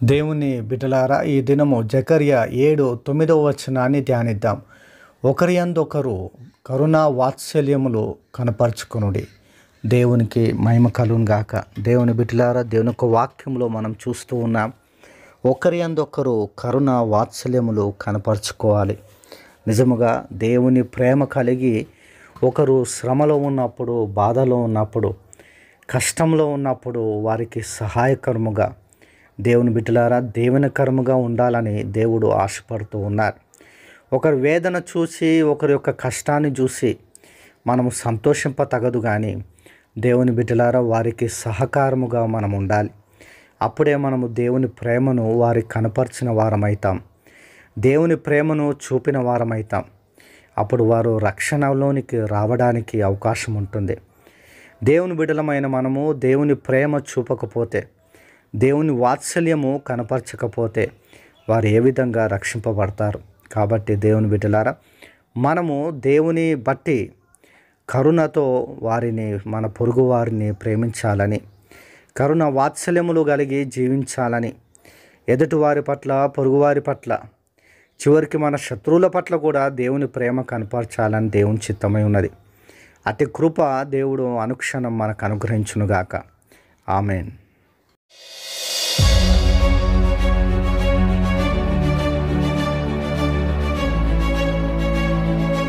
దేవుని బిడ్డలారా, ఈ దినము జకర్యా 7:9 ధ్యానిద్దాం. ఒకరి యందొకరు కరుణా వాత్సల్యములు కనపరుచుకొనుడి. దేవునికి మహిమ కలుగును గాక. దేవుని బిడ్డలారా, దేవుని యొక్క వాక్యంలో మనం చూస్తూ ఉన్నాం. ఒకరి యందొకరు కరుణా వాత్సల్యములు కనపరుచుకోవాలి. నిజముగా దేవుని ప్రేమ కలిగి ఒకరు శ్రమలో ఉన్నప్పుడు, బాధలో ఉన్నప్పుడు, కష్టంలో ఉన్నప్పుడు వారికి సహాయకరముగా, దేవుని బిడ్డలారా, దేవునికరముగా ఉండాలని దేవుడు ఆశపడుతూ ఉన్నారు. ఒకరి వేదన చూసి, ఒకరి యొక్క కష్టాన్ని చూసి మనము సంతోషింపతగదు, కానీ దేవుని బిడ్డలారా, వారికి సహకారముగా మనం ఉండాలి. అప్పుడే మనము దేవుని ప్రేమను వారికి కనపరిచిన వారమవుతాం, దేవుని ప్రేమను చూపిన వారమవుతాం. అప్పుడు వారు రక్షణలోనికి రావడానికి అవకాశం ఉంటుంది. దేవుని బిడ్డలమైన మనము దేవుని ప్రేమ చూపకపోతే, దేవుని వాత్సల్యము కనపరచకపోతే వారు ఏ విధంగా రక్షింపబడతారు? కాబట్టి దేవుని బిడ్డలారా, మనము దేవుని బట్టి కరుణతో వారిని, మన పొరుగు వారిని ప్రేమించాలని, కరుణ వాత్సల్యములు కలిగి జీవించాలని, ఎదుటివారి పట్ల, పొరుగువారి పట్ల, చివరికి మన శత్రువుల పట్ల కూడా దేవుని ప్రేమ కనపరచాలని దేవుని చిత్తమై ఉన్నది. అతి కృప దేవుడు అనుక్షణం మనకు అనుగ్రహించునుగాక. ఆమెన్.